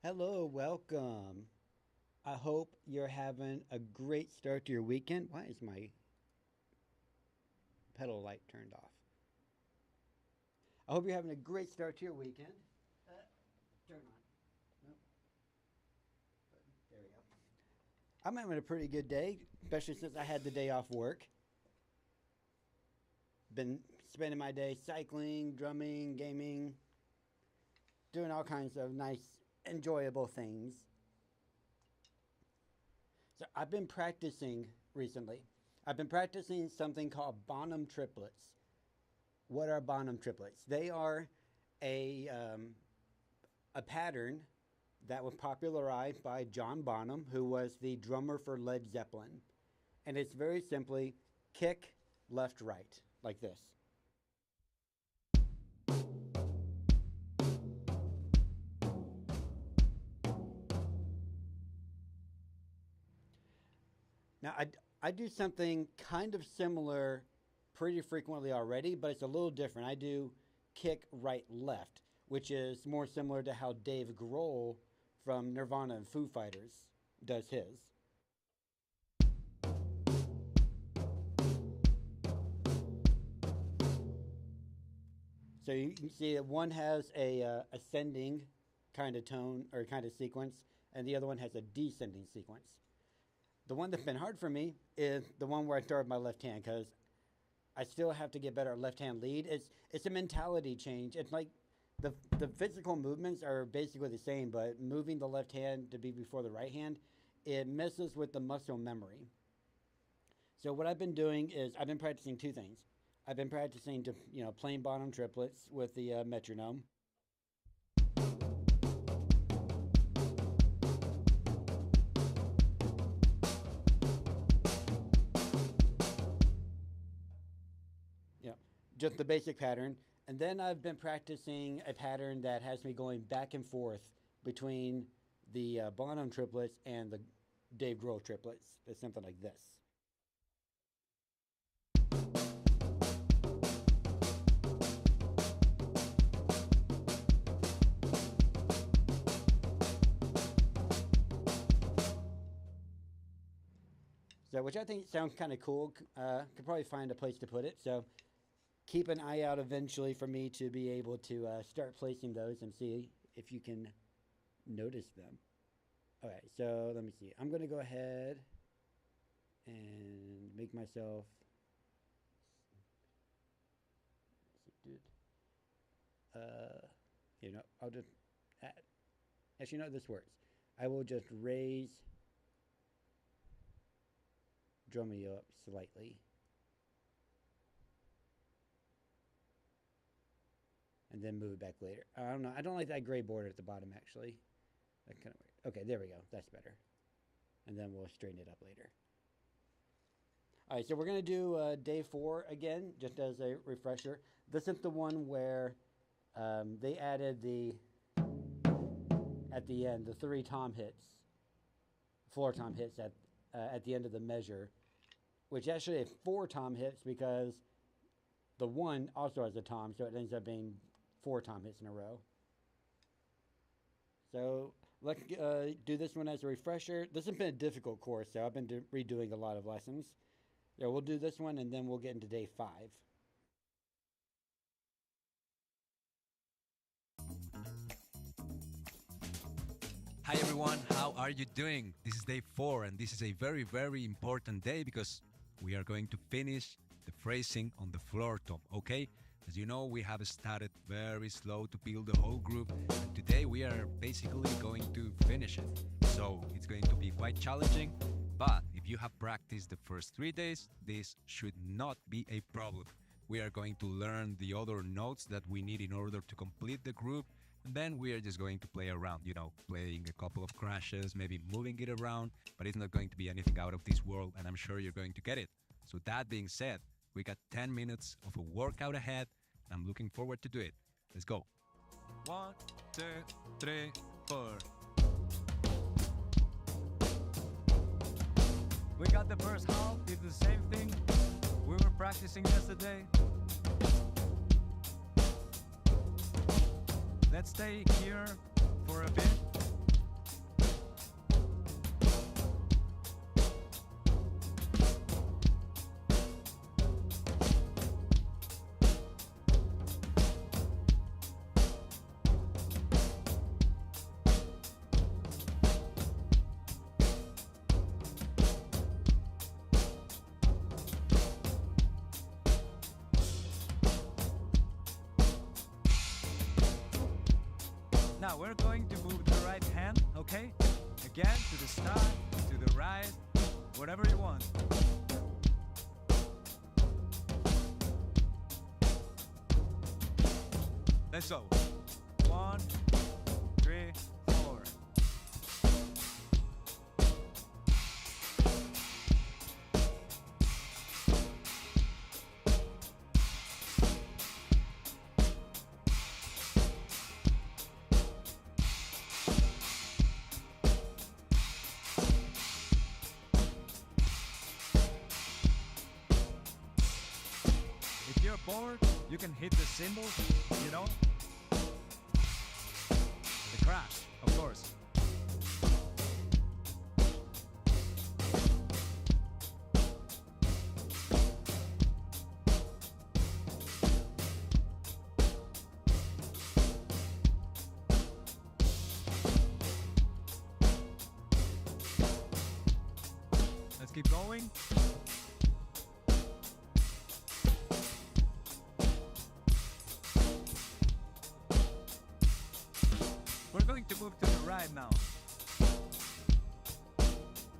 Hello, welcome. I hope you're having a great start to your weekend. Why is my pedal light turned off? I hope you're having a great start to your weekend. Uh, Turn on. Nope. There we go. I'm having a pretty good day, especially since I had the day off work. Been spending my day cycling, drumming, gaming, doing all kinds of nice, enjoyable things. So I've been practicing recently. I've been practicing something called Bonham triplets. What are Bonham triplets? They are a a pattern that was popularized by John Bonham, who was the drummer for Led Zeppelin, and it's very simply kick left right like this. Now I do something kind of similar pretty frequently already, but it's a little different. I do kick right left, which is more similar to how Dave Grohl from Nirvana and Foo Fighters does his. So you can see that one has a ascending kind of tone or kind of sequence, and the other one has a descending sequence. The one that's been hard for me is the one where I start with my left hand because I still have to get better at left hand lead. It's a mentality change. It's like the physical movements are basically the same, but moving the left hand to be before the right hand, it messes with the muscle memory. So what I've been doing is I've been practicing two things. I've been practicing to plain bottom triplets with the metronome. Yeah, just the basic pattern. And then I've been practicing a pattern that has me going back and forth between the Bonham triplets and the Dave Grohl triplets. It's something like this. So, which I think sounds kind of cool. Could probably find a place to put it. So, keep an eye out eventually for me to be able to start placing those and see if you can notice them. Okay, so let me see. I'm going to go ahead and make myself. Uh, I'll just. Actually, no, this works. I will just raise drumeo up slightly. And then move it back later. I don't know. I don't like that gray border at the bottom, actually. That kind of weird. Okay, there we go. That's better. And then we'll straighten it up later. All right, so we're going to do day 4 again, just as a refresher. This is the one where they added at the end, the 3 tom hits, floor tom hits at the end of the measure, which actually is 4 tom hits because the 1 also has a tom, so it ends up being 4 tom hits in a row. So let's do this one as a refresher. This has been a difficult course, so I've been redoing a lot of lessons. Yeah, we'll do this one, and then we'll get into day 5. Hi everyone, how are you doing? This is day 4 and this is a very, very important day because we are going to finish the phrasing on the floor tom, okay? As you know, we have started very slow to build the whole group and today we are basically going to finish it. So it's going to be quite challenging, but if you have practiced the first 3 days, this should not be a problem. We are going to learn the other notes that we need in order to complete the group. And then we are just going to play around, playing a couple of crashes, maybe moving it around, but it's not going to be anything out of this world, and I'm sure you're going to get it. So that being said, we got 10 minutes of a workout ahead, and I'm looking forward to do it. Let's go. 1, 2, 3, 4. We got the first half, did the same thing we were practicing yesterday. Let's stay here for a bit. Now we're going to move the right hand, okay? Again, to the start, to the right, whatever you want. Let's go. 1, 3, 4. If you're bored, you can hit the cymbals, you know? The crash, of course. Let's keep going. We're going to move to the right now.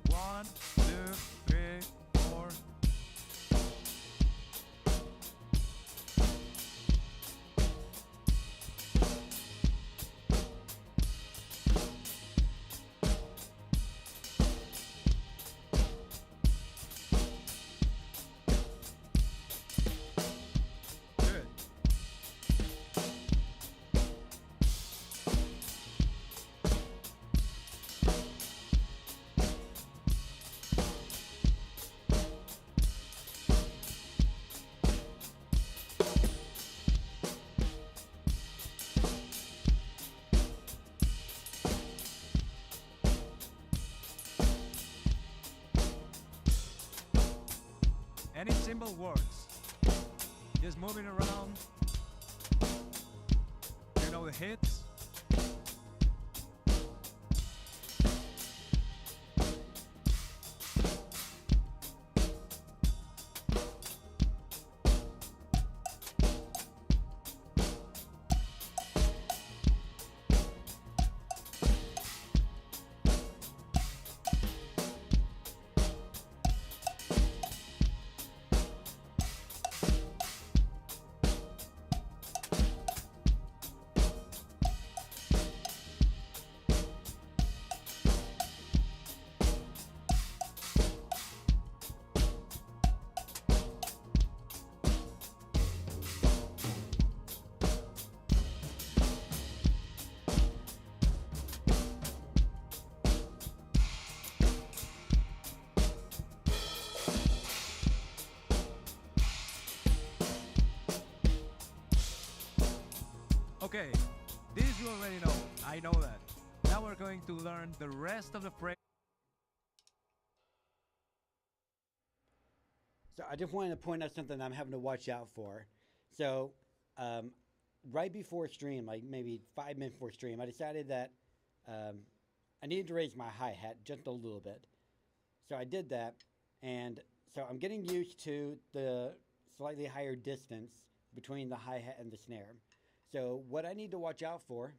1, 2, 3, 4. Good. Any cymbal works. Just moving around. You know the hits. Okay, this you already know. I know that. Now we're going to learn the rest of the phrase. So I just wanted to point out something I'm having to watch out for. So right before stream, like maybe 5 minutes before stream, I decided that I needed to raise my hi-hat just a little bit. So I did that, and so I'm getting used to the slightly higher distance between the hi-hat and the snare. So what I need to watch out for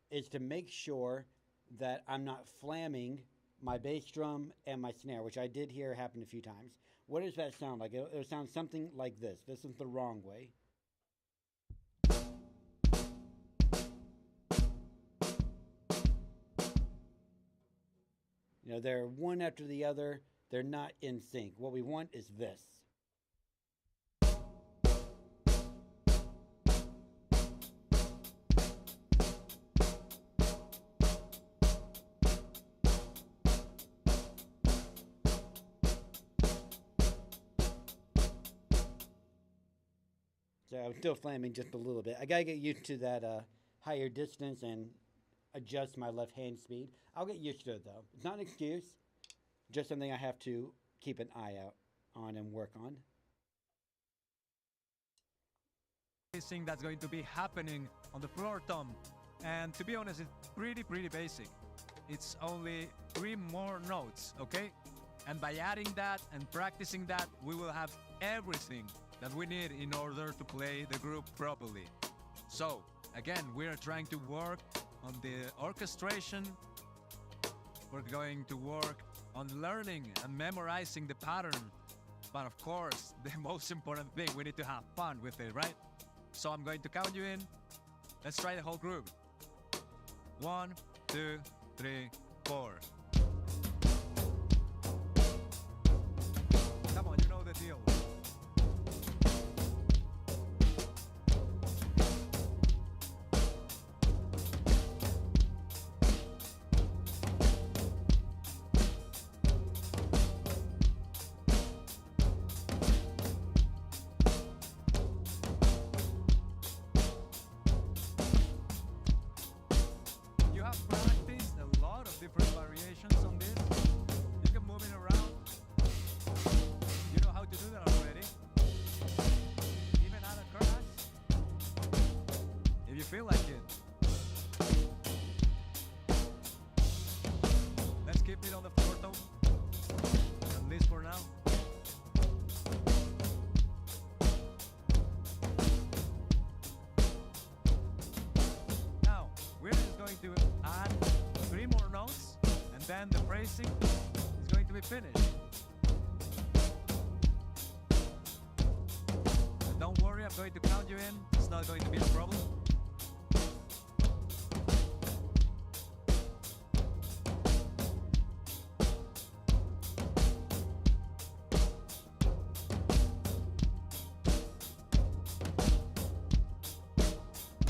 is to make sure that I'm not flamming my bass drum and my snare, which I did hear happen a few times. What does that sound like? It'll sound something like this. This is the wrong way. You know, they're one after the other. They're not in sync. What we want is this. So I'm still flamming just a little bit. I gotta get used to that higher distance and adjust my left hand speed. I'll get used to it though. It's not an excuse, just something I have to keep an eye out on and work on. Thing that's going to be happening on the floor tom, and to be honest, it's pretty basic. It's only 3 more notes, okay? And by adding that and practicing that, we will have everything that we need in order to play the group properly. So Again, we are trying to work on the orchestration. We're going to work on learning and memorizing the pattern. But of course, the most important thing, we need to have fun with it, right? So I'm going to count you in. Let's try the whole group. 1, 2, 3, 4. Come on, you know the deal. You have practiced a lot of different variations on this. You can move it around. You know how to do that already. Even add a crash if you feel like it. Let's keep it on the floor tone, at least for now. Now, we're just going to add 3 more notes, and then the phrasing is going to be finished. And don't worry, I'm going to count you in. It's not going to be a problem.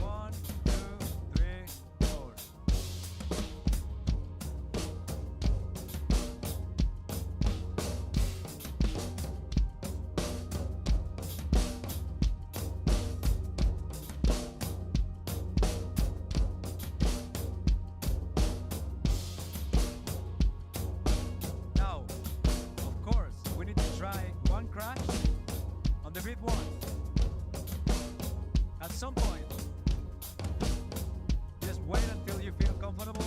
One, two, three, four. Now, of course, we need to try one crash on the beat 1. At some point, just wait until you feel comfortable.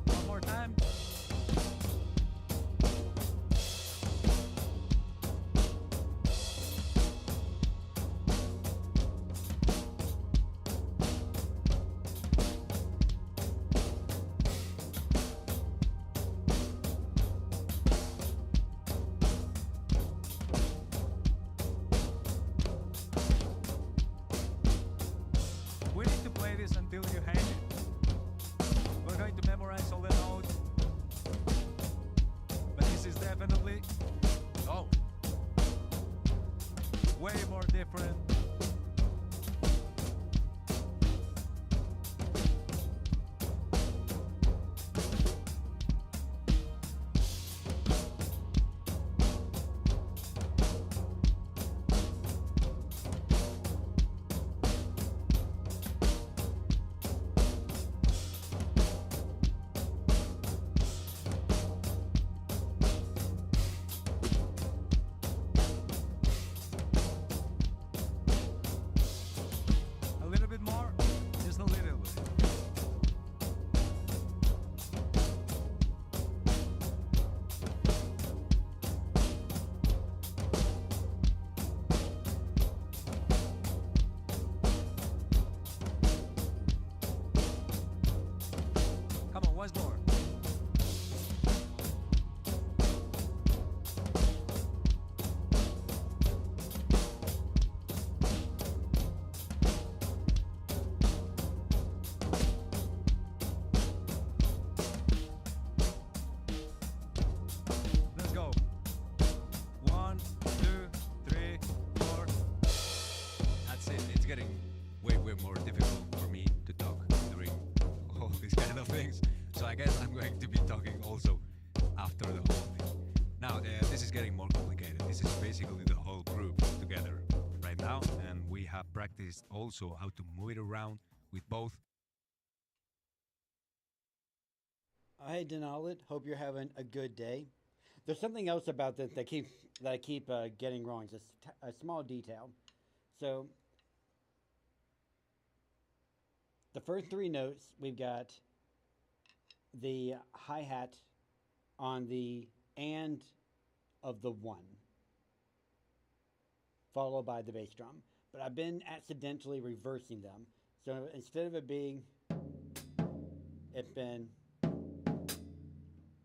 One more time. We need to play this until you hate it. We're going to memorize all the notes. But this is definitely, oh, way more different. is getting more complicated. This is basically the whole group together right now, and we have practiced also how to move it around with both. Hey, Denali, hope you're having a good day. There's something else about this that I keep getting wrong. It's a small detail. So the first three notes, we've got the hi hat on the and of the one, followed by the bass drum. But I've been accidentally reversing them. So instead of it being, it's been,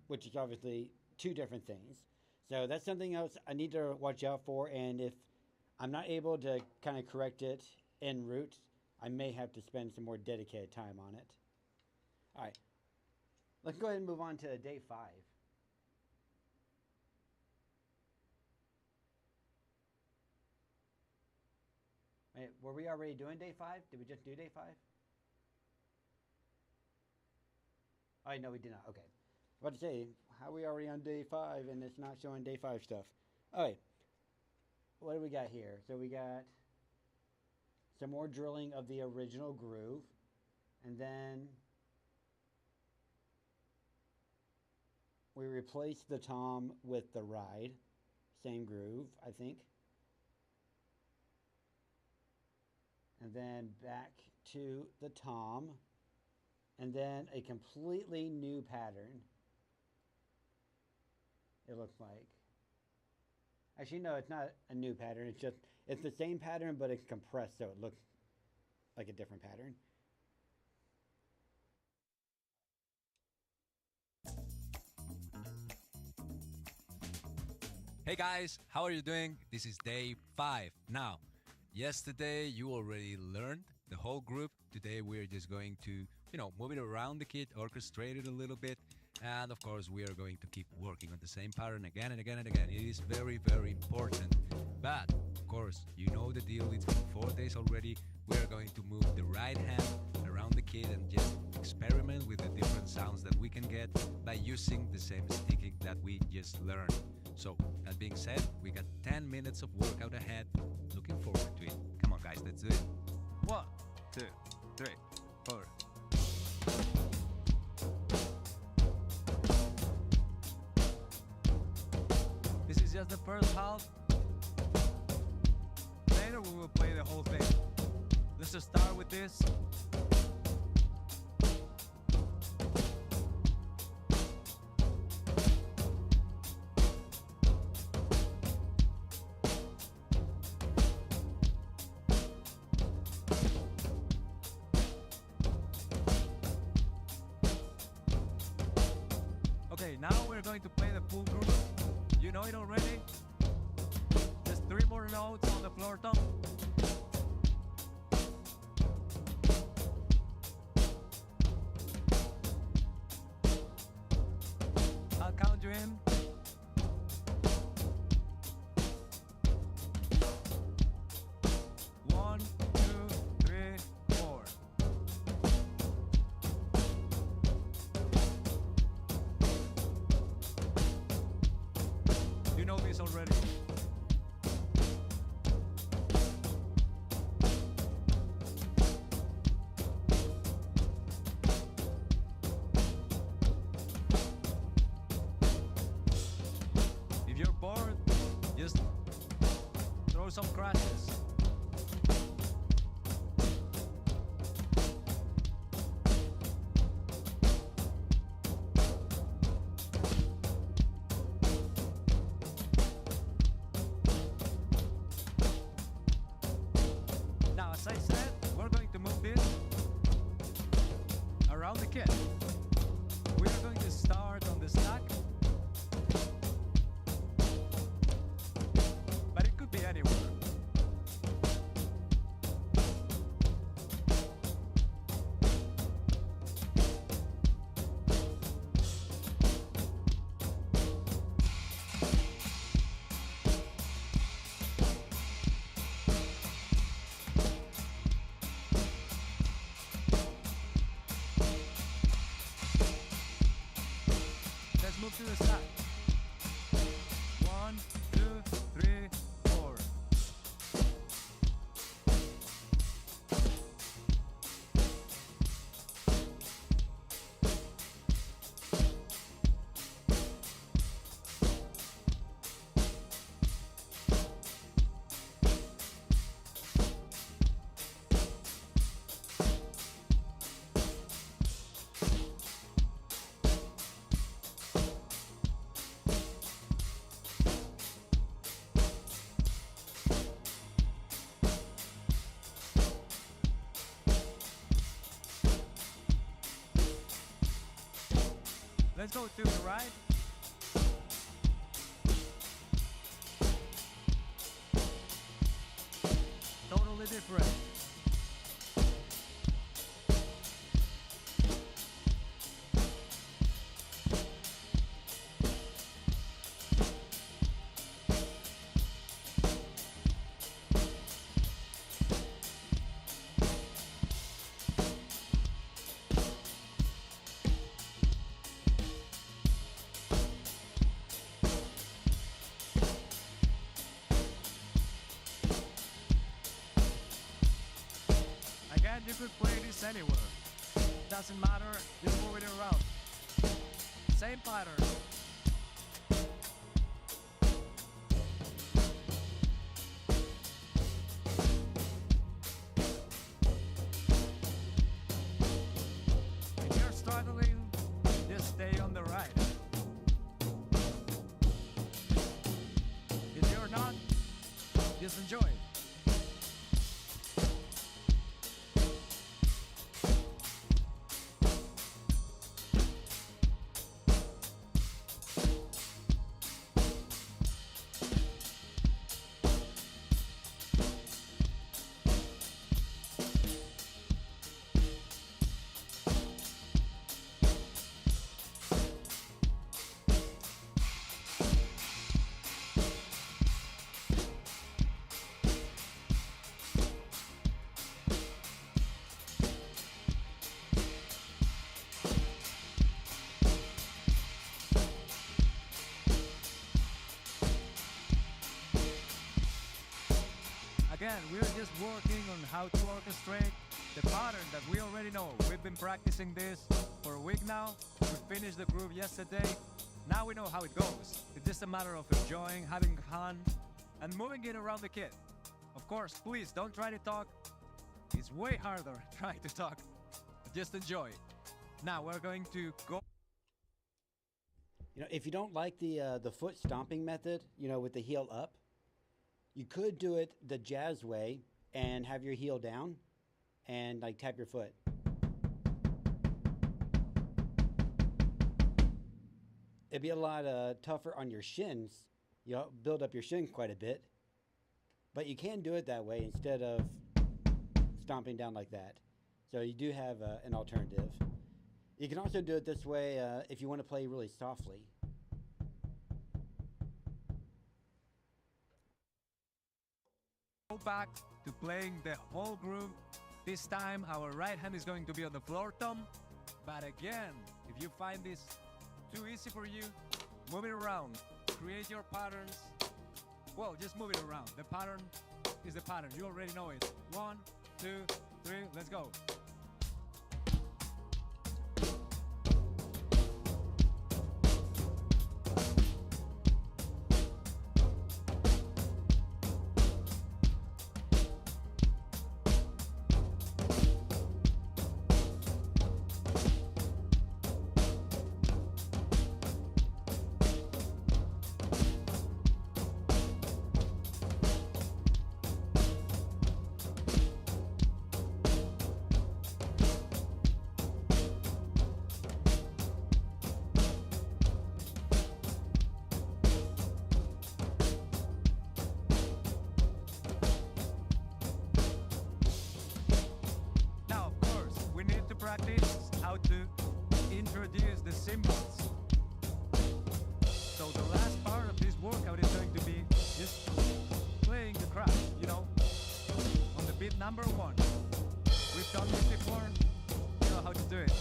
which is obviously two different things. So that's something else I need to watch out for. And if I'm not able to kind of correct it en route, I may have to spend some more dedicated time on it. All right. Let's go ahead and move on to day 5. Wait, were we already doing day 5? Did we just do day 5? Oh, no, we did not. Okay. I was about to say, how are we already on day 5 and it's not showing day 5 stuff? All right. What do we got here? So we got some more drilling of the original groove. And then we replace the tom with the ride. Same groove, I think. And then back to the tom. And then a completely new pattern. It looks like. Actually, no, it's not a new pattern. It's the same pattern, but it's compressed, so it looks like a different pattern. Hey guys, how are you doing? This is day 5. Now, yesterday you already learned the whole group. Today we're just going to, move it around the kit, orchestrate it a little bit. And of course, we are going to keep working on the same pattern again and again and again. It is very, very important. But, of course, you know the deal. It's been 4 days already. We are going to move the right hand around the kit and just experiment with the different sounds that we can get by using the same sticking that we just learned. So, that being said, we got 10 minutes of workout ahead. Looking forward to it. Come on, guys, let's do it. 1, 2, 3, 4. This is just the first half. Later we will play the whole thing. Let's just start with this. Okay, now we're going to play the full group. You know it already. There's 3 more notes on the floor tom. I'll count you in. 1, 2, 3, 4. You know this already. If you're bored, just throw some crashes. Now, as I said, we're going to move this around the kit. We are going to start on the stack, but it could be anywhere. Let's move to the stack. 1, Let's go to the right. Totally different. Again, you could play this anywhere. Doesn't matter, just move it around. Same pattern. If you're struggling, just stay on the right. If you're not, just enjoy it. Again, we're just working on how to orchestrate the pattern that we already know. We've been practicing this for a week now. We finished the groove yesterday. Now we know how it goes. It's just a matter of enjoying, having fun, and moving it around the kit. Of course, please don't try to talk. It's way harder trying to talk. Just enjoy. Now we're going to go. You know, if you don't like the foot stomping method, you know, with the heel up, you could do it the jazz way and have your heel down and like tap your foot. It'd be a lot tougher on your shins. You'll build up your shins quite a bit. But you can do it that way instead of stomping down like that. So you do have an alternative. You can also do it this way if you want to play really softly. Go back to playing the whole groove. This time our right hand is going to be on the floor tom. But again, if you find this too easy for you, move it around. Create your patterns. Well, just move it around. The pattern is the pattern. You already know it. 1, 2, 3, let's go. Practice how to introduce the cymbals. So the last part of this workout is going to be just playing the craft, you know, on the beat number 1. We've done this before, you know how to do it.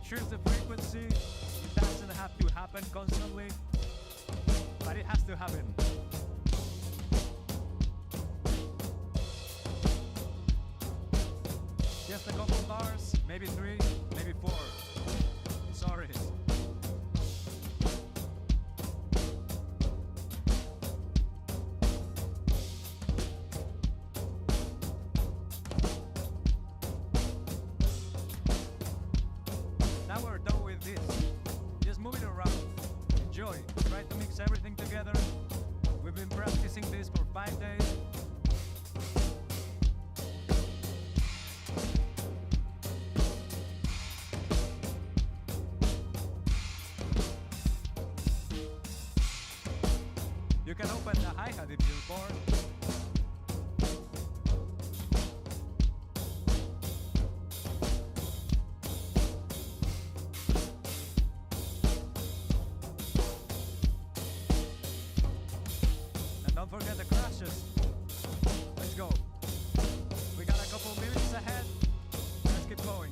Choose the frequency. It doesn't have to happen constantly, but it has to happen. Just a couple bars, maybe 3, maybe 4. Sorry. Now we're enjoy. Try to mix everything together. We've been practicing this for 5 days. You can open the hi-hat if you're bored. And don't forget the crashes. Let's go. We got a couple minutes ahead. Let's keep going.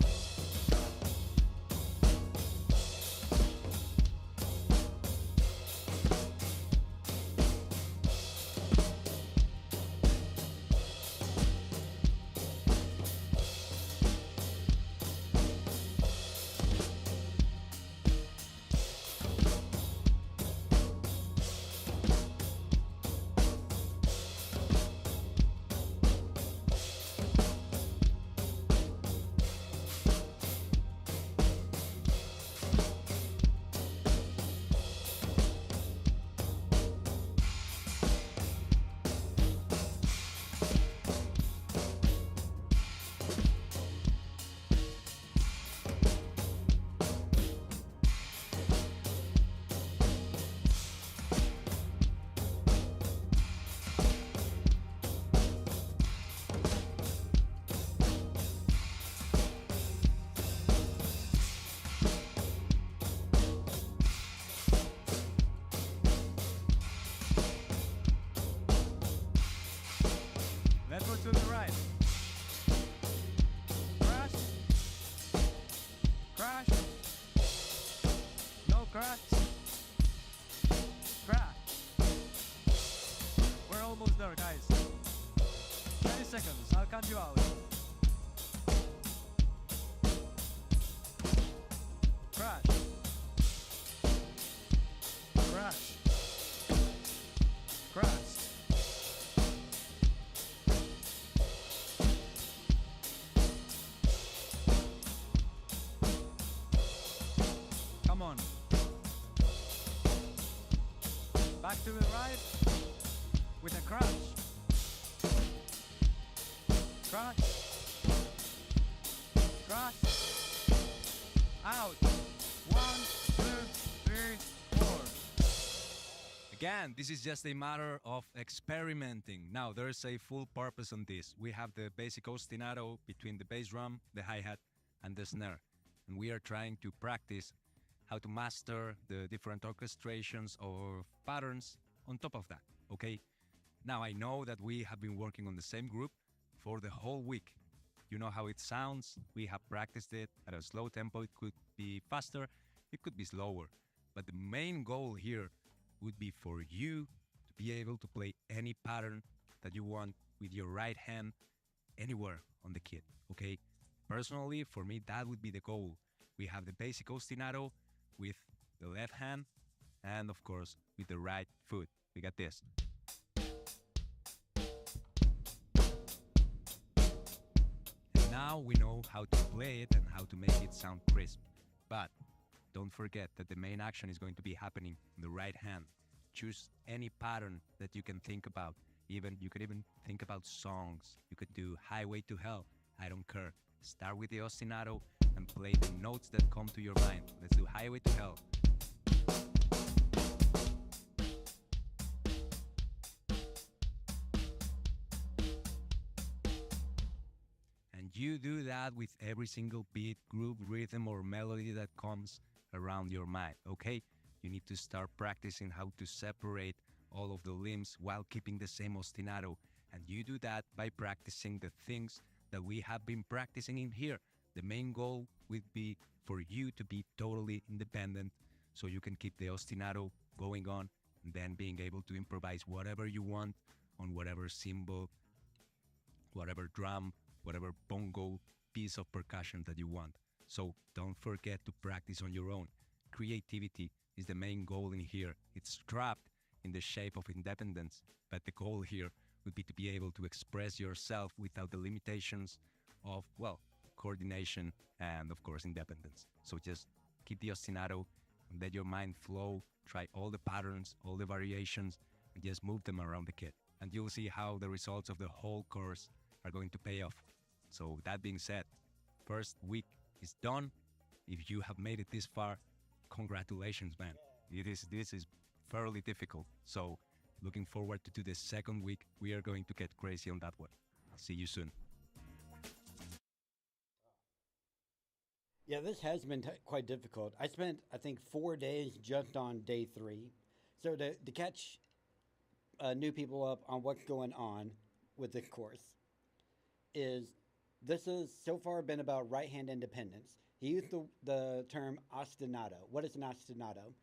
Let's go to the right. Crash. Crash. No crash. Crash. We're almost there, guys. 20 seconds. I'll count you out. Crash. Crash. Crash. Come on. Back to the right with a crash. Crash. Crash. Out. 1, 2, 3, 4. Again, this is just a matter of experimenting. Now, there's a full purpose on this. We have the basic ostinato between the bass drum, the hi-hat, and the snare. And we are trying to practice how to master the different orchestrations or patterns on top of that, okay? Now, I know that we have been working on the same group for the whole week. You know how it sounds. We have practiced it at a slow tempo. It could be faster, it could be slower. But the main goal here would be for you to be able to play any pattern that you want with your right hand anywhere on the kit, okay? Personally, for me, that would be the goal. We have the basic ostinato with the left hand and, of course, with the right foot. We got this. And now we know how to play it and how to make it sound crisp. But don't forget that the main action is going to be happening on the right hand. Choose any pattern that you can think about. You could even think about songs. You could do Highway to Hell. I don't care. Start with the ostinato and play the notes that come to your mind. Let's do Highway to Hell. And you do that with every single beat, groove, rhythm, or melody that comes around your mind, okay? You need to start practicing how to separate all of the limbs while keeping the same ostinato. And you do that by practicing the things that we have been practicing in here. The main goal would be for you to be totally independent so you can keep the ostinato going on and then being able to improvise whatever you want on whatever cymbal, whatever drum, whatever bongo piece of percussion that you want. So don't forget to practice on your own. Creativity is the main goal in here. It's trapped in the shape of independence, but the goal here would be to be able to express yourself without the limitations of, well, coordination and, of course, independence. So just keep the ostinato and let your mind flow, try all the patterns, all the variations, and just move them around the kit. And you'll see how the results of the whole course are going to pay off. So that being said, first week is done. If you have made it this far, congratulations, man. This is fairly difficult. So looking forward to the second week. We are going to get crazy on that one. See you soon. Yeah, this has been quite difficult. I spent, I think, 4 days just on day 3. So to catch new people up on what's going on with this course is this has so far been about right hand independence. He used the term ostinato. What is an ostinato?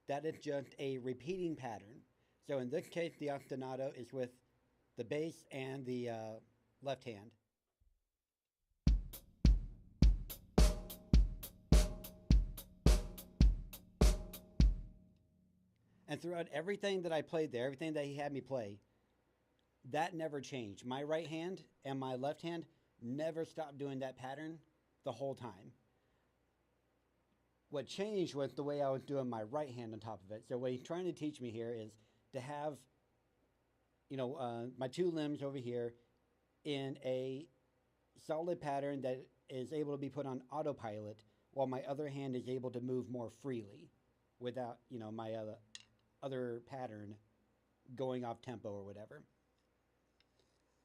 That is just a repeating pattern. So in this case, the ostinato is with the bass and the left hand. And throughout everything that I played there, everything that he had me play, that never changed. My right hand and my left hand never stopped doing that pattern the whole time. What changed was the way I was doing my right hand on top of it. So what he's trying to teach me here is to have, my 2 limbs over here in a solid pattern that is able to be put on autopilot, while my other hand is able to move more freely without, my other pattern going off tempo or whatever.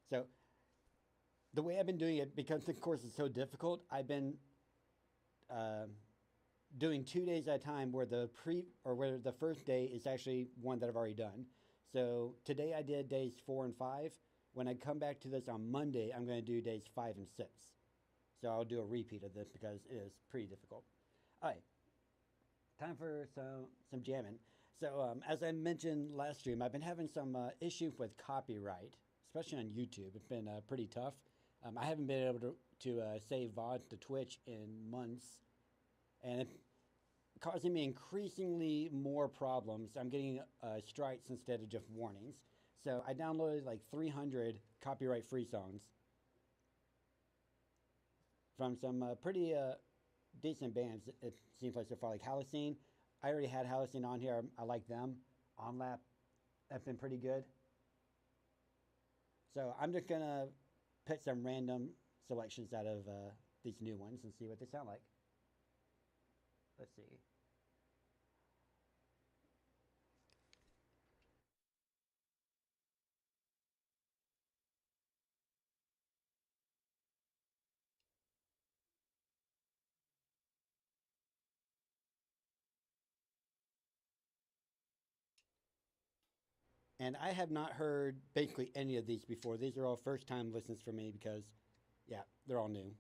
So the way I've been doing it, because the course is so difficult, I've been doing 2 days at a time, where the first day is actually one that I've already done. So today I did days 4 and 5. When I come back to this on Monday, I'm going to do days 5 and 6. So I'll do a repeat of this because it is pretty difficult. All right, time for some jamming. So as I mentioned last stream, I've been having some issues with copyright, especially on YouTube. It's been pretty tough. I haven't been able to save VODs to Twitch in months, and it's causing me increasingly more problems. I'm getting strikes instead of just warnings. So I downloaded like 300 copyright-free songs from some pretty decent bands, it seems like so far, like Halocene. I already had Halocene on here. I like them. OnLap, that's been pretty good. So I'm just going to pick some random selections out of these new ones and see what they sound like. Let's see. And I have not heard basically any of these before. These are all first time listens for me because, yeah, they're all new.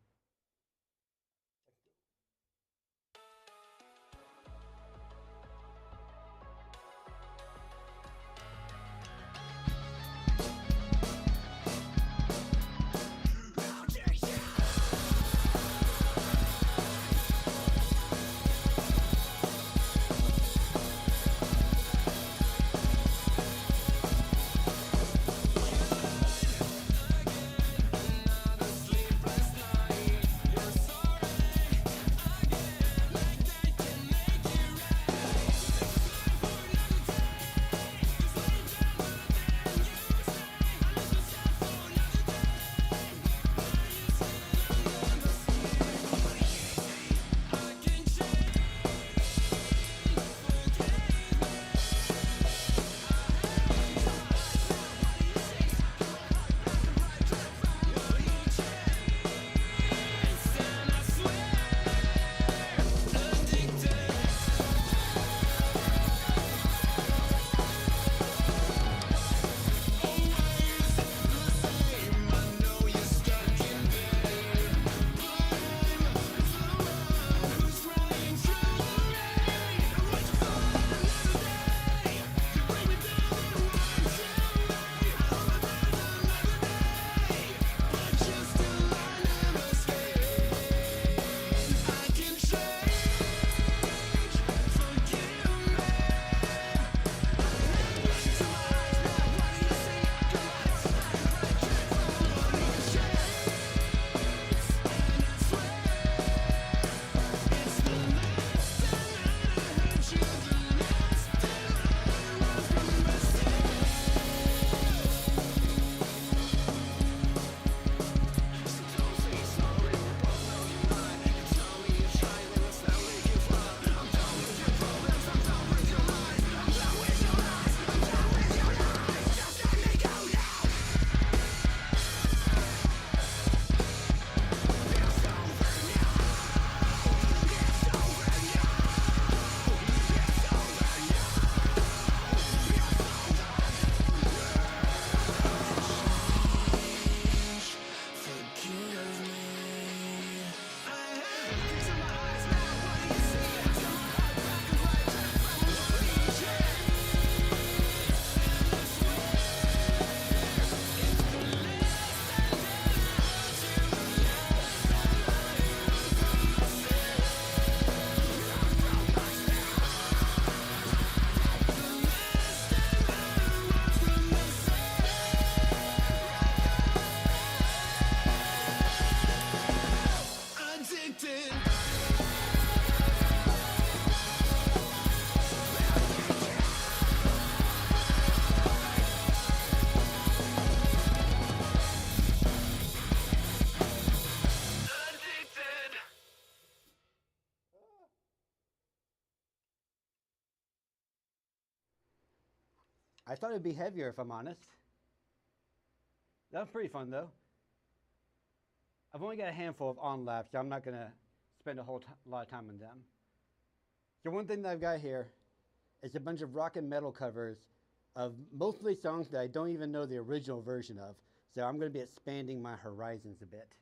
I thought it'd be heavier if I'm honest. That was pretty fun though. I've only got a handful of on laps, so I'm not gonna spend a whole lot of time on them. So one thing that I've got here is a bunch of rock and metal covers of mostly songs that I don't even know the original version of. So I'm gonna be expanding my horizons a bit.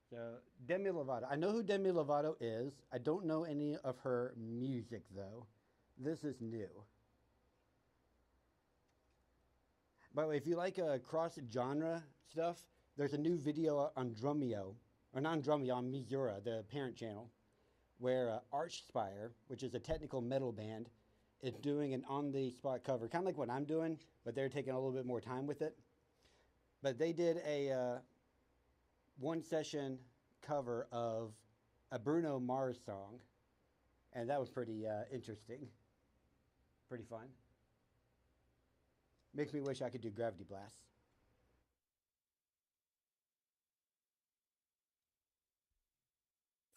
So Demi Lovato. I know who Demi Lovato is. I don't know any of her music though. This is new. By the way, if you like cross-genre stuff, there's a new video on Drumeo, or not on Drumeo, on Misura, the parent channel, where Archspire, which is a technical metal band, is doing an on-the-spot cover, kind of like what I'm doing, but they're taking a little bit more time with it. But they did a one-session cover of a Bruno Mars song, and that was pretty interesting, pretty fun. Makes me wish I could do Gravity Blast.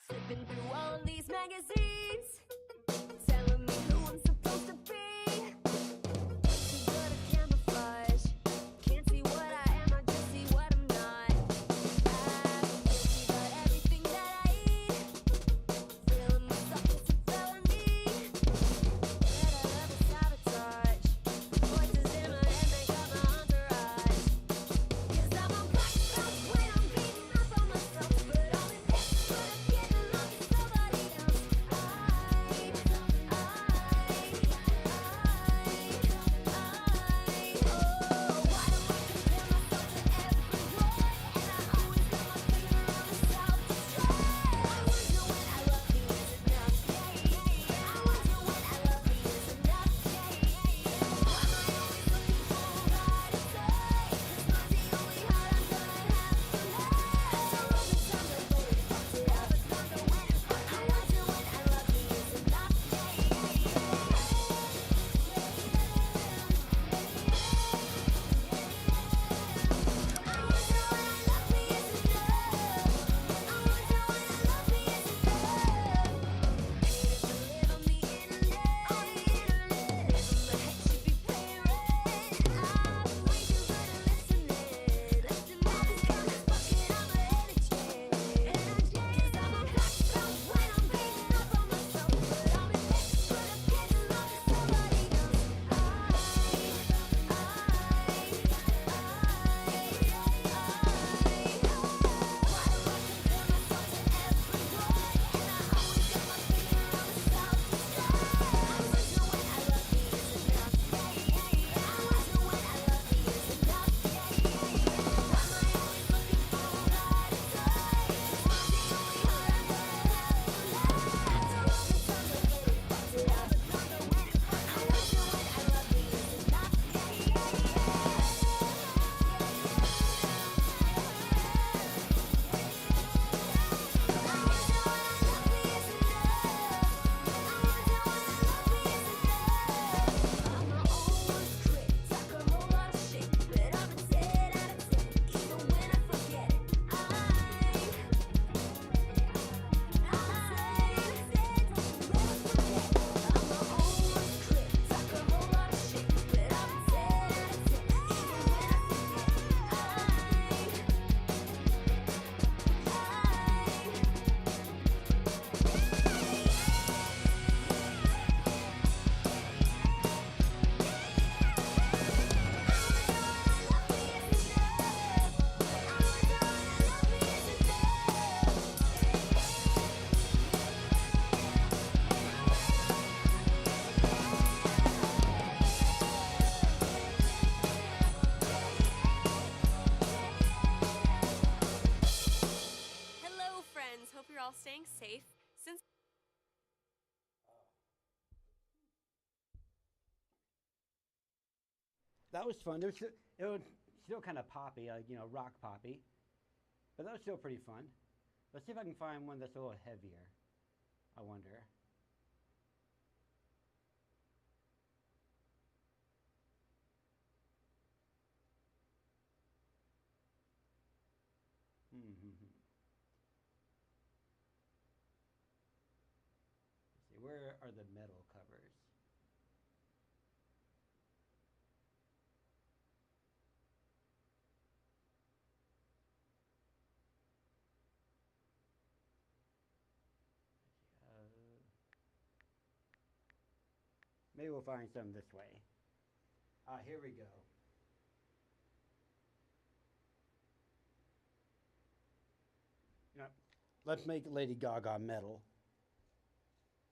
Flipping through all of these magazines, telling me who I'm supposed to be. Too good at camouflage. Can't see what I am, I just see what I'm not. I'm guilty about everything that I eat. Feeling myself is a felony. Red out of a sabotage. Voices in my head make up my entourage. 'Cause I'm on black belt when I'm beating up on myself, but I'm an expert at getting along with somebody else. staying safe since That was fun. It was still kind of poppy, rock poppy, but that was still pretty fun. Let's see if I can find one that's a little heavier. I wonder. Let's see, where are the metal covers? Maybe we'll find some this way. Here we go. You know, let's make Lady Gaga metal.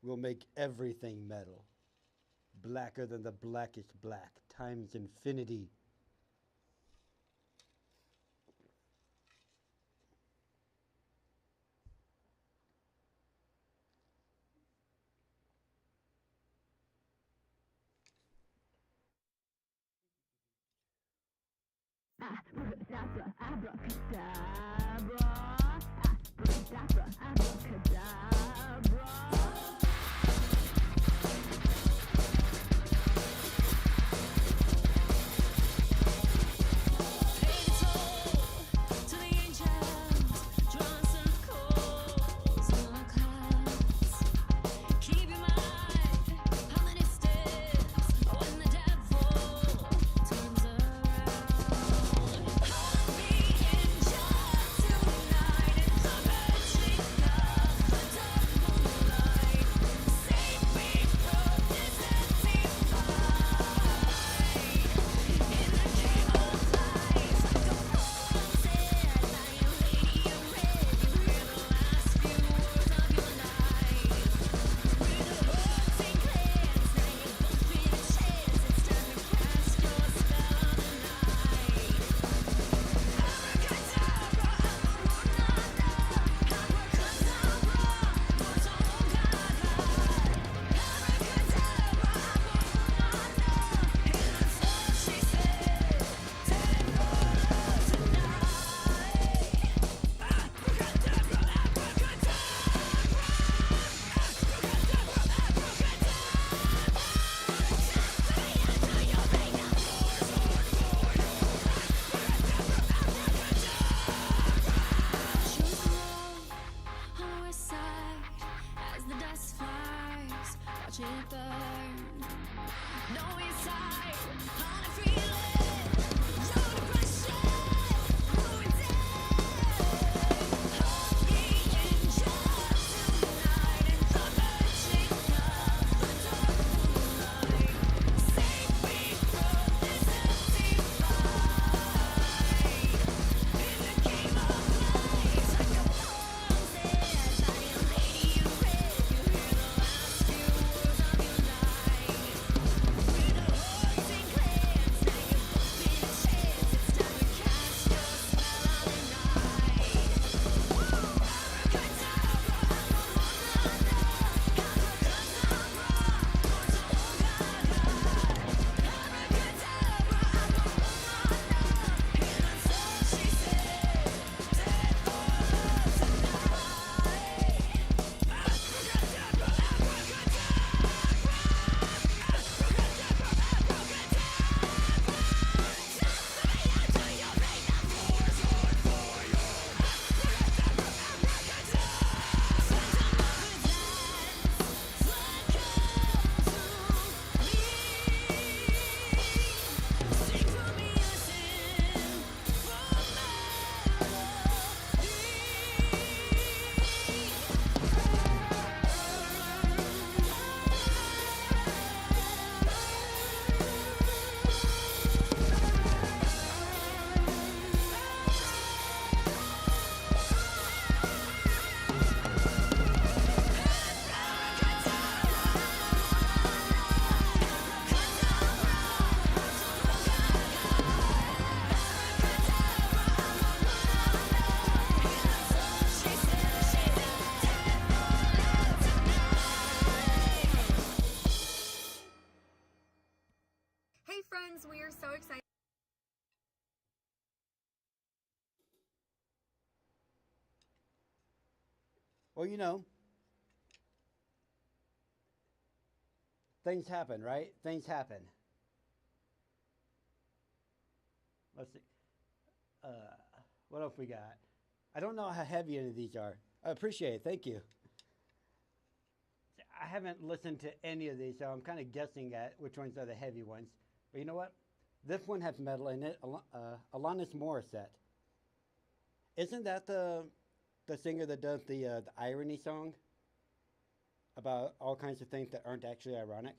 We'll make everything metal. Blacker than the blackest black, times infinity. Abracadabra, abracadabra, abracadabra, abracadabra. We are so excited. Well, you know, things happen, right? Things happen. Let's see. What else we got? I don't know how heavy any of these are. I appreciate it. Thank you. haven't listened to any of these, so I'm kind of guessing at which ones are the heavy ones. But you know what? This one has metal in it. Alanis Morissette. Isn't that the singer that does the irony song about all kinds of things that aren't actually ironic?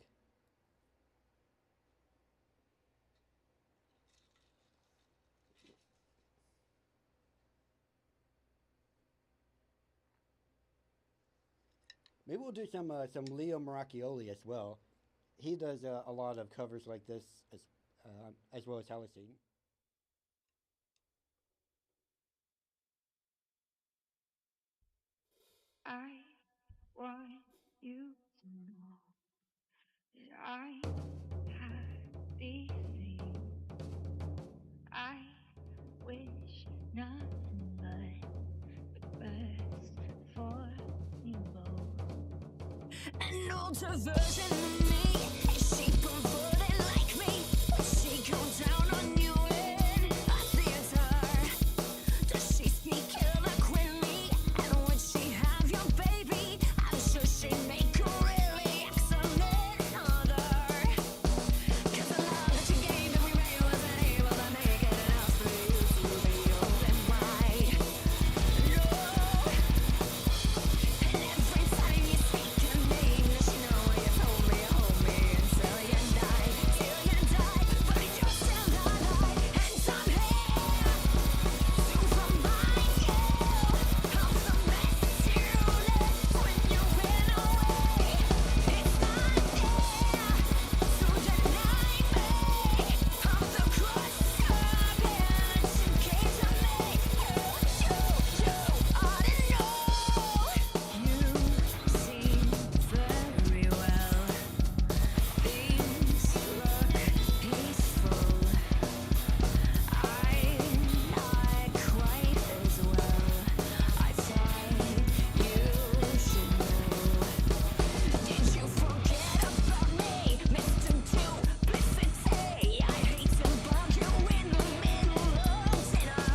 Maybe we'll do some Leo Maracchioli as well. He does a lot of covers like this as well as Halicine. I want you to know that I have these things. I wish nothing but the best for you both. An older version of me, she perverted like me. She goes down on you in a theater. Does she speak eloquently? And would she have your baby? I'm sure she'd make a really excellent mother. 'Cause the love that you gave that we made wasn't able to make it enough for you to be open wide. No. And every time you speak to me, does she know you hold me until you die, But you're still alive, and I'm here to remind you of the mess you left when you went away. It's not there to deny me of the cross that you gave to me. You ought to know. You seem very well. Things look peaceful. I'm not quite as well. I thought you should know. Did you forget about me, Mr. Duplicity? I hate to bug you in the middle of dinner.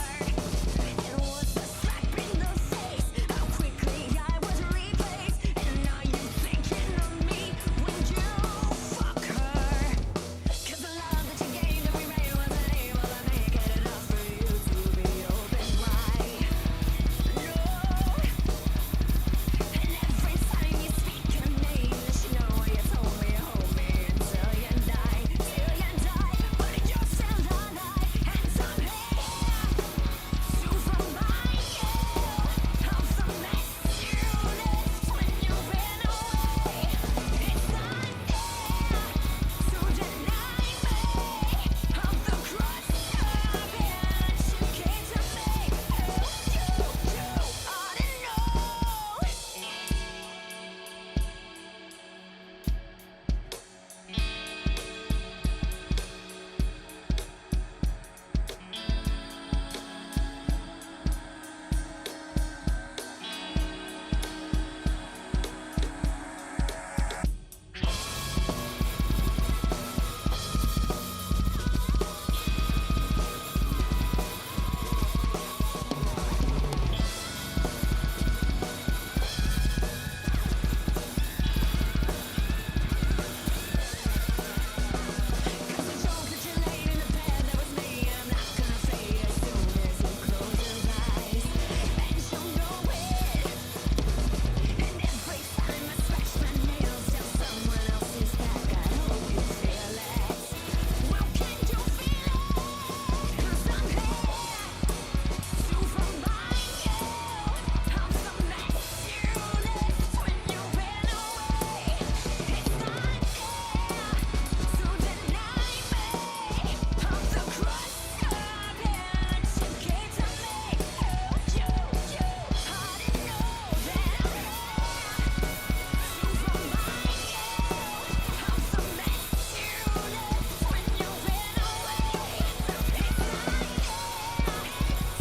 It was a slap in the face, how quickly I was replaced. And now you're thinking of me when you fuck her. 'Cause the love that you gave that we made wasn't able to make it enough for you to be open wide. No. And every time you speak to me, does she know you told me until you die, But you're still alive, and I'm here to remind you of the mess you left when you ran away. It's not there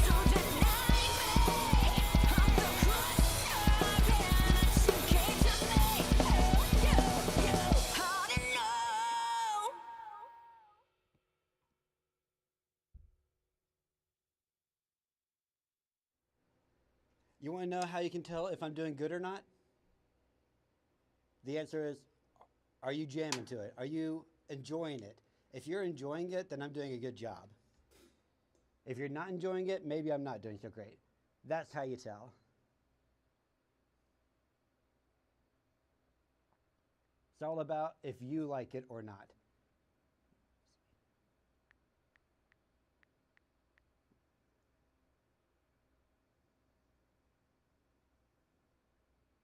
to deny me of the cross that you gave to me. You ought to know. You want to know how you can tell if I'm doing good or not? The answer is, are you jamming to it? Are you enjoying it? If you're enjoying it, then I'm doing a good job. If you're not enjoying it, maybe I'm not doing so great. That's how you tell. It's all about if you like it or not.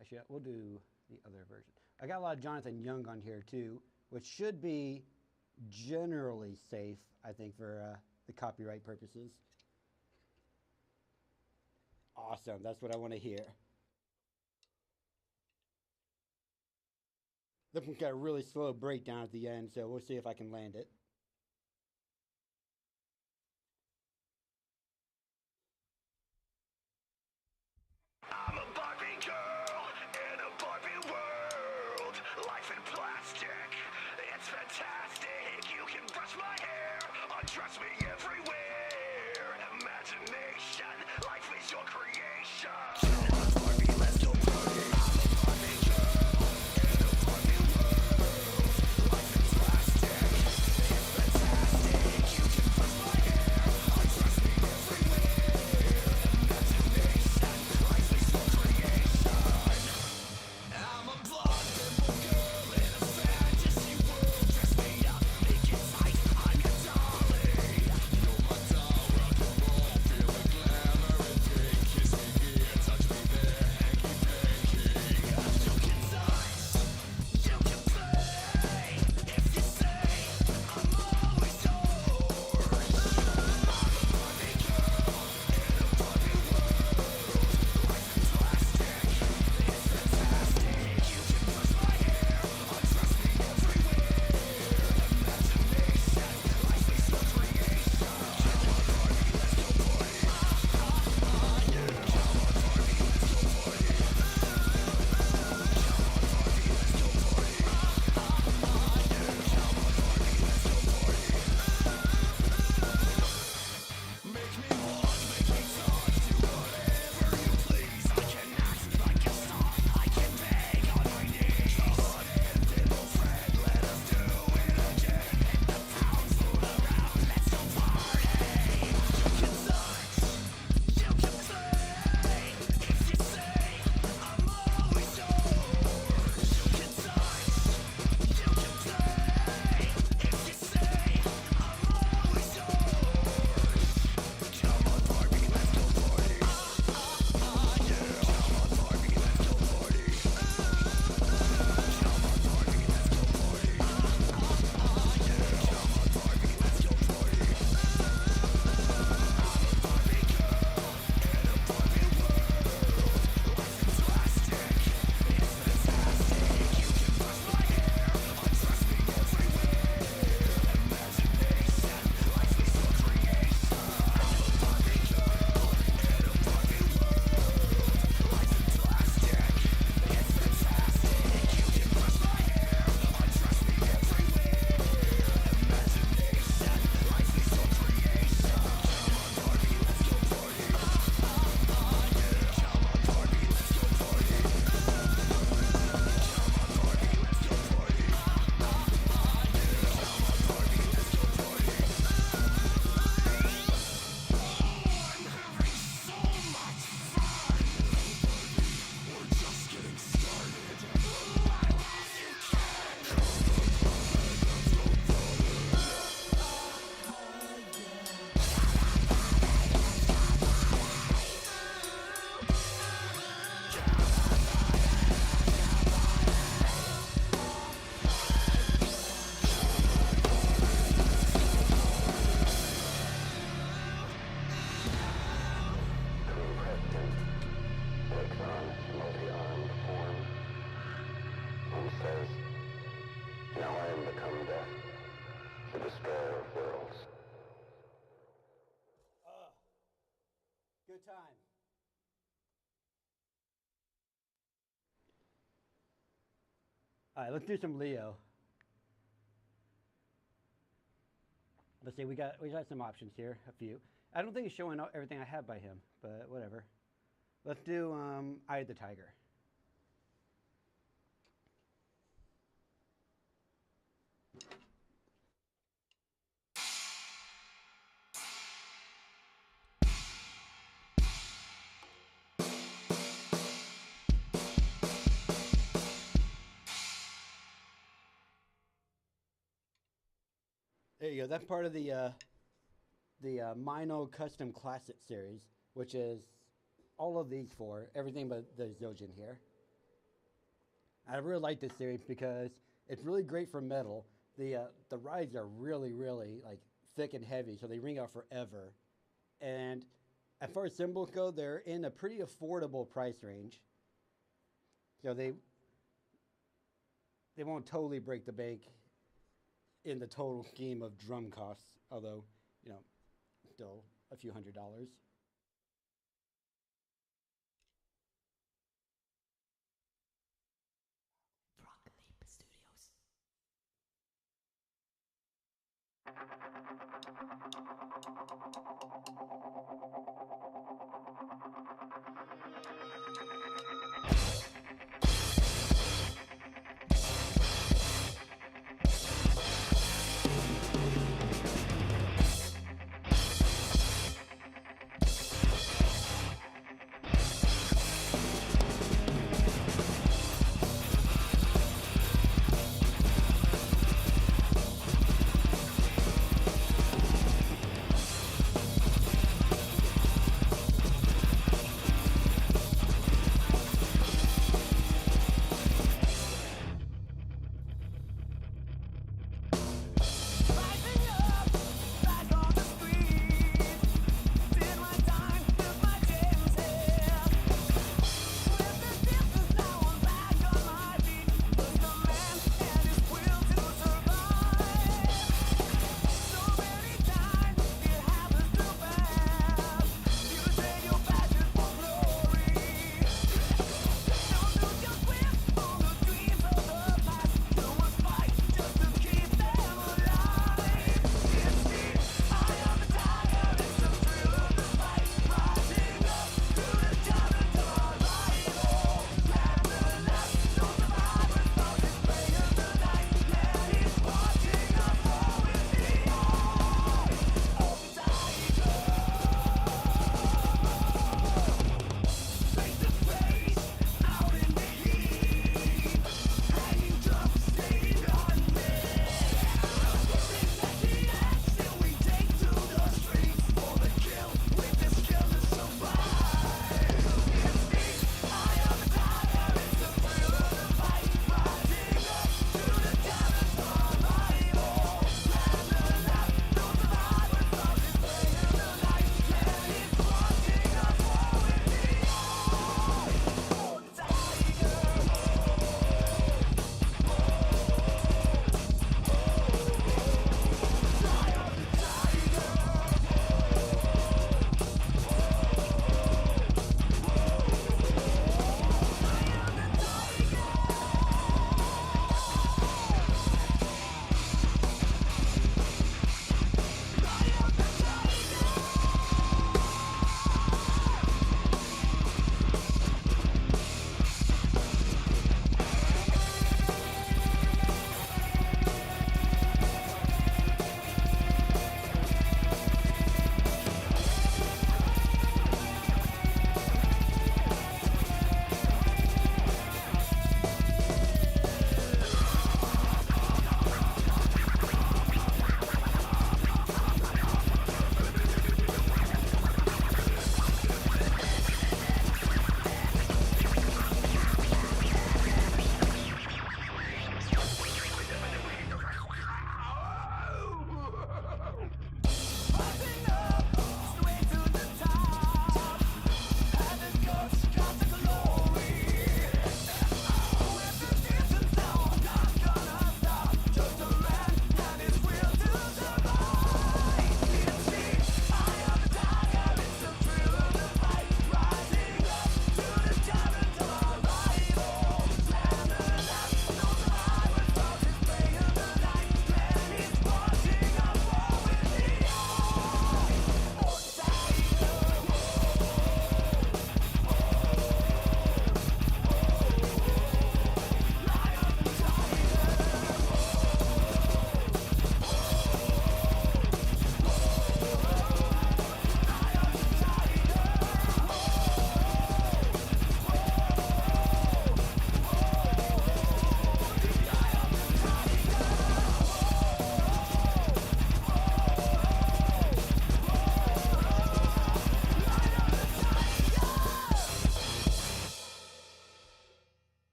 Actually, we'll do the other version. I got a lot of Jonathan Young on here too, which should be generally safe, I think, for the copyright purposes. Awesome, that's what I want to hear. This one's got a really slow breakdown at the end, so we'll see if I can land it. I'm a Barbie girl in a Barbie world. Life in plastic, it's fantastic. You can brush my hair, undress me everywhere. Imagination, life is your creation. Come on, Barbie, let's go party. I'm a Barbie girl in a Barbie world. Life in plastic, it's fantastic. You can brush my hair, undress me everywhere. Imagination, life is your creation. I'm a blonde pimple girl in a fantasy world. Dress me up, make it tight, I'm your dolly. You're my doll, rock and roll, feel the glamour and pink. Kiss me here, touch me there, hanky panky. You can touch, you can play. If you say, I'm always yours. I'm a Barbie girl in a Barbie world. Life in plastic, it's fantastic. You can brush my hair, undress me everywhere. Imagination, life is your creation. Come on, Barbie, let's go party. Yeah. Come on, Barbie, let's go party. Come on, Barbie, let's go party. Yeah. Come on, Barbie, let's go party. Make me walk, make me talk, do whatever you please. I can act like a star, I can beg on my knees. Come on in, little friend, let us do it again. Hit the town, fool around, let's go party. You can touch, you can play. If you say, I'm always yours. You can touch, you can play. If you say, I'm always yours. Come on, Barbie, let's go party. Yeah. Come on, Barbie, let's go party. Come on, Barbie, let's go party. Yeah. Come on, Barbie, let's go party. I'm a Barbie girl in a Barbie world. Life in plastic, it's fantastic. You can brush my hair, undress me everywhere. Imagination, life is your creation. I'm a Barbie girl in a Barbie world. Life in plastic, it's fantastic. You can brush my hair, undress me everywhere. Imagination, life is your creation. Come on, Barbie, let's go party. Yeah. Come on, Barbie, let's go party. Come on, Barbie, let's go party. Come on, Barbie, let's go party. I'm having so much fun. We're just getting started. Why won't you takes on its multi-armed form and says, now I am become death, the destroyer of worlds. Good time. All right, let's do some Leo. Let's see, we got some options here, a few. I don't think it's showing everything I have by him, but whatever. Let's do Eye of the Tiger. There you go. That's part of the Mino Custom Classic series, which is all of these four, everything but the Zildjian here. I really like this series because it's really great for metal. The rides are really, really like thick and heavy, so they ring out forever. And as far as cymbals go, they're in a pretty affordable price range. So they won't totally break the bank in the total scheme of drum costs, although, still a few $100s.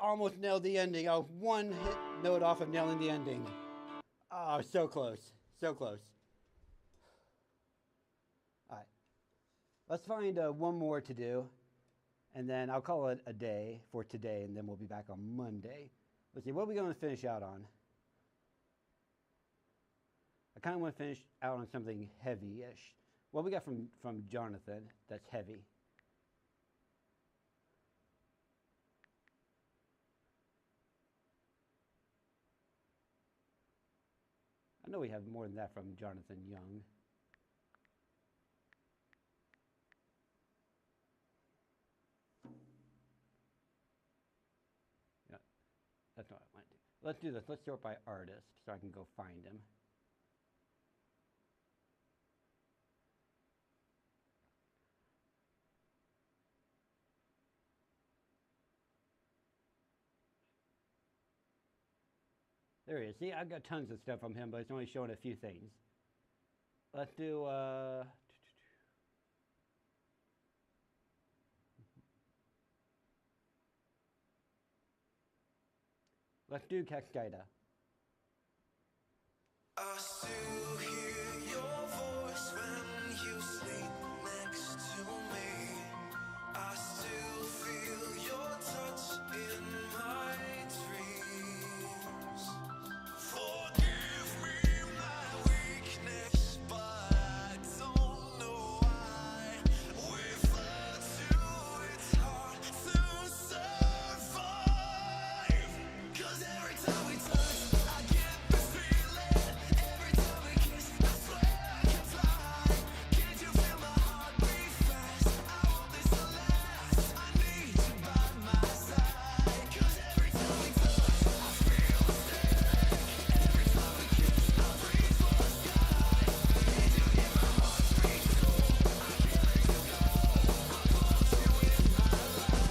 Almost nailed the ending. I was one hit note off of nailing the ending. Oh, so close. So close. All right. Let's find one more to do, and then I'll call it a day for today, and then we'll be back on Monday. Let's see, what are we going to finish out on? I kind of want to finish out on something heavy-ish. What we got from Jonathan that's heavy? I know we have more than that from Jonathan Young. Yeah, that's not what I want to do. Let's do this. Let's sort by artist so I can go find him. There he is. See, I've got tons of stuff from him, but it's only showing a few things. Let's do, let's do Cascada. I still hear your voice when you sleep next to me. I still feel your touch in my dreams. Forgive me my weakness, but I don't know why. Without you, it's hard to survive. 'Cause every time we touch, I get this feeling. Every time we kiss, I swear I can fly. Can't you feel my heart beat fast? I want this to last. I need you by my side. 'Cause every time we touch, I feel sick. Every time we kiss, I breathe for the sky. Need you in my heartbeat so I can't let you go. I want you in my life.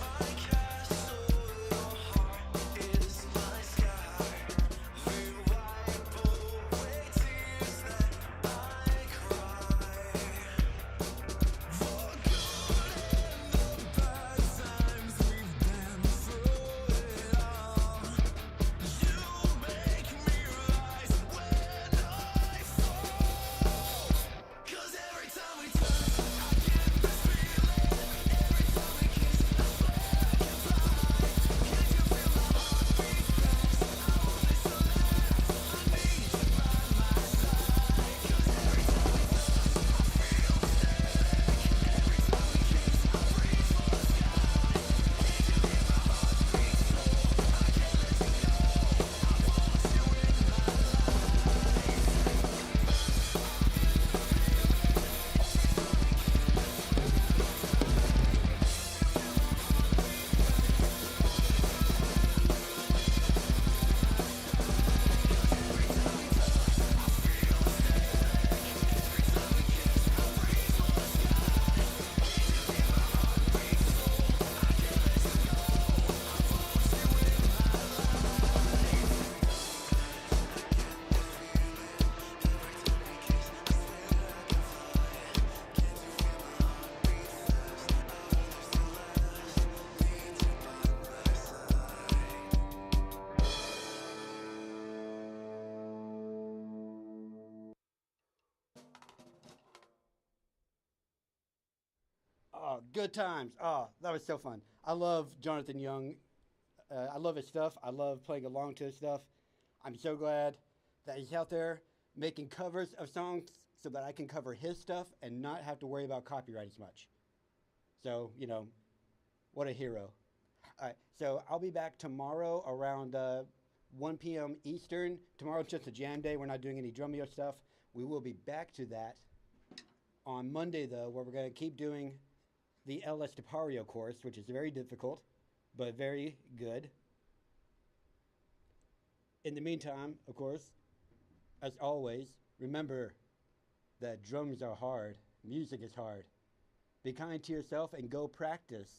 My castle, your heart is my sky. We wipe away tears that I cry. For good and the bad times we've been through it all. You make me rise when I fall. 'Cause every time we touch, I get this feeling. Every time we kiss, I swear I can fly. Can't you feel my heart beat fast? I want this to last. I need you by my side. 'Cause every time we touch, I feel sick. Every time we kiss, I breathe for the sky. Need you in my heartbeat so I can't let you go. I want you in my Oh, good times. Oh, that was so fun. I love Jonathan Young. I love his stuff. I love playing along to his stuff. I'm so glad that he's out there making covers of songs so that I can cover his stuff and not have to worry about copyright as much. So, what a hero. All right, so I'll be back tomorrow around 1 p.m. Eastern. Tomorrow's just a jam day. We're not doing any drumeo stuff. We will be back to that on Monday, though, where we're going to keep doing the LS DePario course, which is very difficult, but very good. In the meantime, of course, as always, remember that drums are hard, music is hard. Be kind to yourself and go practice.